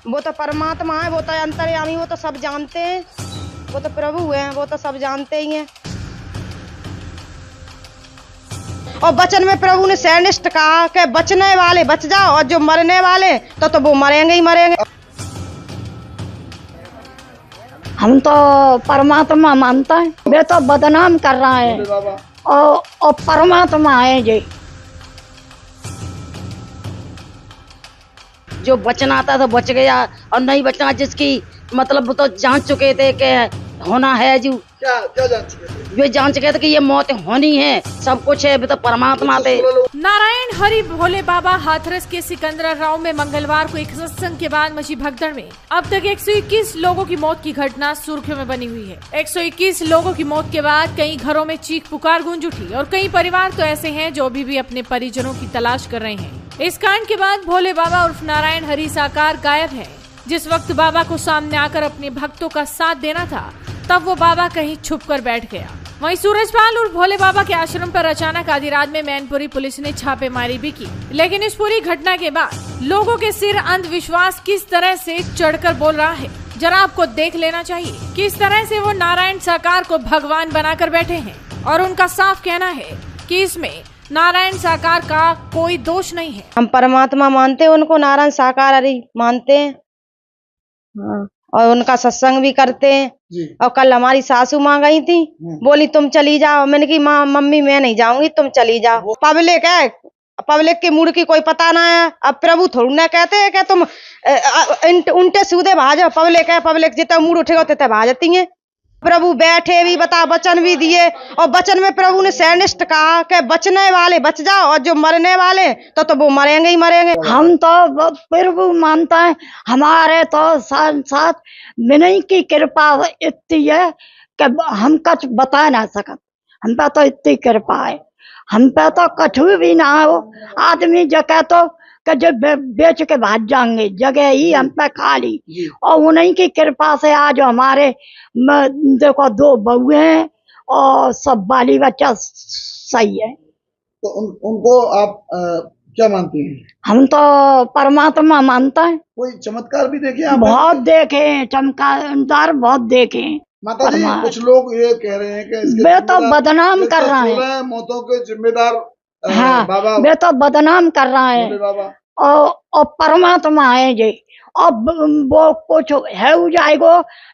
वो तो परमात्मा है, वो तो अंतर्यामी, वो तो सब जानते हैं, वो तो प्रभु हैं, वो तो सब जानते ही हैं। और वचन में प्रभु ने सैनिष्ठ कहा कि बचने वाले बच जाओ और जो मरने वाले तो वो मरेंगे ही मरेंगे। हम तो परमात्मा मानता है, वे तो बदनाम कर रहा है और परमात्मा है जी। जो बचना आता तो बच गया और नहीं बचना जिसकी मतलब वो तो जान चुके थे कि होना है। जो क्या जान चुके थे? वे जान चुके थे कि ये मौत होनी है, सब कुछ है, तो परमात्मा थे। नारायण हरि भोले बाबा हाथरस के सिकंदरा राव में मंगलवार को एक सत्संग के बाद मची भगदड़ में अब तक 121 लोगों की मौत की घटना सुर्खियों में बनी हुई है। 121 लोगों की मौत के बाद कई घरों में चीख पुकार गूंज उठी और कई परिवार तो ऐसे हैं जो अभी भी अपने परिजनों की तलाश कर रहे हैं। इस कांड के बाद भोले बाबा उर्फ नारायण हरि साकार गायब है। जिस वक्त बाबा को सामने आकर अपने भक्तों का साथ देना था, तब वो बाबा कहीं छुप कर बैठ गया। वहीं सूरजपाल और भोले बाबा के आश्रम पर अचानक आधी रात में मैनपुरी पुलिस ने छापेमारी भी की, लेकिन इस पूरी घटना के बाद लोगों के सिर अंधविश्वास किस तरह से चढ़कर बोल रहा है, जरा आपको देख लेना चाहिए। किस तरह से वो नारायण साकार को भगवान बनाकर बैठे हैं और उनका साफ कहना है कि इसमें नारायण साकार का कोई दोष नहीं है। हम परमात्मा मानते हैं उनको, नारायण साकार हरि मानते हैं। हाँ। और उनका सत्संग भी करते हैं जी। और कल हमारी सासू माँ गई थी, बोली तुम चली जाओ। मैंने की माँ मम्मी मैं नहीं जाऊंगी, तुम चली जाओ। पब्लिक है, पब्लिक के मूड की कोई पता ना है। अब प्रभु थोड़ी ना कहते हैं कि तुम उल्टे सीधे भाजो। पब्लिक है, पब्लिक जितना मूड उठेगा उतने भाजती है। प्रभु बैठे भी बता वचन भी दिए और वचन में प्रभु ने सैनिष्ठ कहा कि बचने वाले बच जाओ और जो मरने वाले तो वो मरेंगे ही मरेंगे। हम तो प्रभु मानता है, हमारे तो साथ विनय की कृपा इतनी है कि हम कुछ बता ना सकत। हम पे तो इतनी कृपा है, हम पे तो कछु भी ना हो। आदमी जगह तो जो बेच के भाग जाएंगे, जगह ही हम पे खाली। और उन्हीं की कृपा से आज हमारे देखो 2 बहुए हैं और सब बाली बच्चा सही है। तो उनको आप क्या मानती हैं? हम तो परमात्मा मानता है। कोई चमत्कार भी देखे आप? बहुत देखे हैं, चमत्कार बहुत देखे हैं। माता जी, कुछ लोग ये कह रहे हैं कि इसके वे तो बदनाम कर रहा है। 16 मौतों के जिम्मेदार हाँ, बाबा, वे तो बदनाम कर रहा है बाबा और परमात्मा है जी। अब वो कुछ है हो जाएगो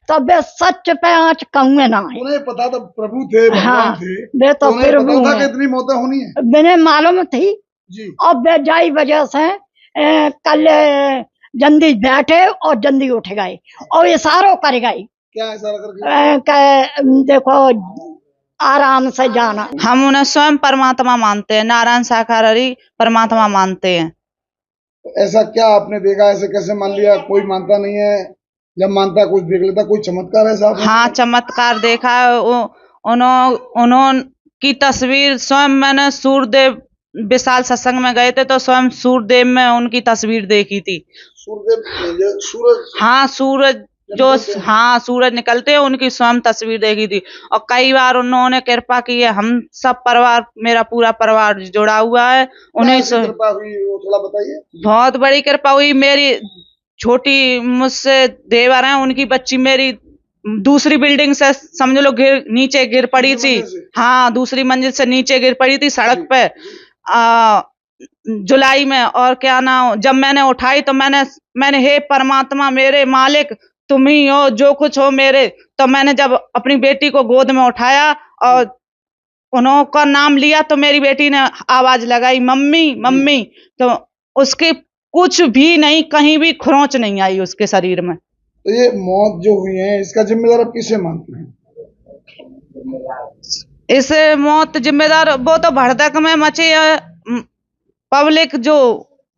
तो वे सच पे आँच कहूँगे ना है। उन्हें पता तो प्रभु थे, भगवान थे, वे तो उन्हें पता था कि इतनी मौतें होनी है। मैंने मालूम थी जी। और वे जाई वजह से कल जल्दी बैठे और जल्दी उठ गए और इशारों कर गए। क्या इशारा करके? देखो आराम से जाना। हम उन्हें स्वयं परमात्मा मानते हैं, नारायण साकार हरि परमात्मा मानते हैं। ऐसा क्या आपने देखा? ऐसे कैसे मान लिया? कोई मानता नहीं है, जब मानता कुछ देख लेता। कोई चमत्कार है साहब? हाँ, चमत्कार देखा है। उन्होंने की तस्वीर स्वयं मैंने सूर्यदेव विशाल सत्संग में गए थे तो स्वयं सूर्यदेव में उनकी तस्वीर देखी थी। सूर्यदेव, सूरज? हाँ, सूरज जो हाँ सूरज निकलते हैं उनकी स्वयं तस्वीर देखी थी। और कई बार उन्होंने कृपा की है। हम सब परिवार, मेरा पूरा परिवार जुड़ा हुआ है। उन्हें कृपा हुई, वो थोड़ा बताइए। बहुत बड़ी कृपा हुई। मेरी छोटी मुझसे देवर हैं, उनकी बच्ची मेरी दूसरी बिल्डिंग से समझ लो नीचे गिर पड़ी थी। हाँ, दूसरी मंजिल से नीचे गिर पड़ी थी सड़क पे जुलाई में। और क्या नाम, जब मैंने उठाई तो मैंने हे परमात्मा मेरे मालिक तुम ही हो, जो कुछ हो मेरे। तो मैंने जब अपनी बेटी को गोद में उठाया और उनका नाम लिया तो मेरी बेटी ने आवाज लगाई मम्मी मम्मी। तो उसके कुछ भी नहीं, कहीं भी खरोंच नहीं आई उसके शरीर में। तो ये मौत जो हुई है, इसका जिम्मेदार आप किसे मानते हैं? इस मौत जिम्मेदार वो तो भड़दक में मची है। पब्लिक जो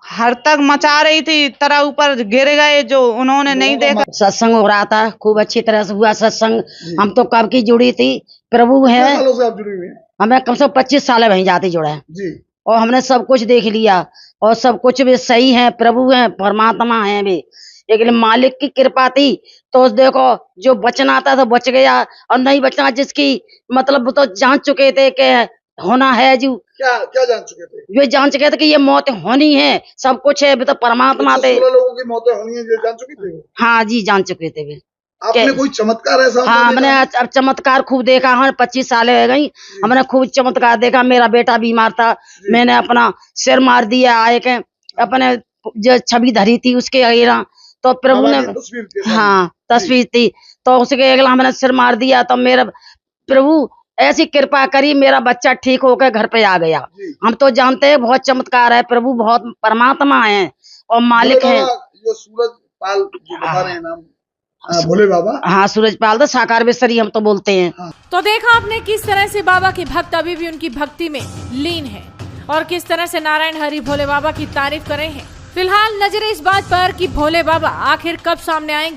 हर तक मचा रही थी, तरह ऊपर गिर गए जो उन्होंने नहीं देखा। सत्संग हो रहा था, खूब अच्छी तरह से हुआ सत्संग। हम तो कब की जुड़ी थी, प्रभु है। कितने सालों से आप जुड़ी हुई हैं? हमें कम से कम 25 साल वहीं जाती जुड़ा है जी। और हमने सब कुछ देख लिया और सब कुछ भी सही है, प्रभु है, परमात्मा है भी। लेकिन मालिक की कृपा थी तो देखो जो बचना था तो बच गया और नहीं बचना जिसकी मतलब वो तो जान चुके थे कि होना है जो क्या क्या जान चुके थे? ये जान चुके थे कि ये मौत होनी है, सब कुछ है, तो परमात्मा थे। 16 लोगों की मौतें होनी है, ये जान चुके थे वो? हाँ जी, जान चुके थे वे। आपने कोई चमत्कार ऐसा हाँ, हमने अब चमत्कार खूब देखा। हाँ, 25 साल हो गई, हमने खूब चमत्कार देखा। मेरा बेटा बीमार था, मैंने अपना सिर मार दिया, आए के अपने जो छवि धरी थी उसके अगेरा, तो प्रभु ने, हाँ तस्वीर थी, तो उसके अगला हमने सिर मार दिया, तो मेरा प्रभु ऐसी कृपा करी, मेरा बच्चा ठीक होकर घर पे आ गया। हम तो जानते हैं बहुत चमत्कार है, प्रभु बहुत परमात्मा है और मालिक है। जो सूरज पाल जो बता रहे हैं नाम, भोले बाबा। हाँ, सूरजपाल, तो साकार बेसरी हम तो बोलते हैं। तो देखा आपने किस तरह से बाबा के भक्त अभी भी उनकी भक्ति में लीन है और किस तरह से नारायण हरि भोले बाबा की तारीफ कर रहे हैं। फिलहाल नजरें इस बात पर कि भोले बाबा आखिर कब सामने आएंगे।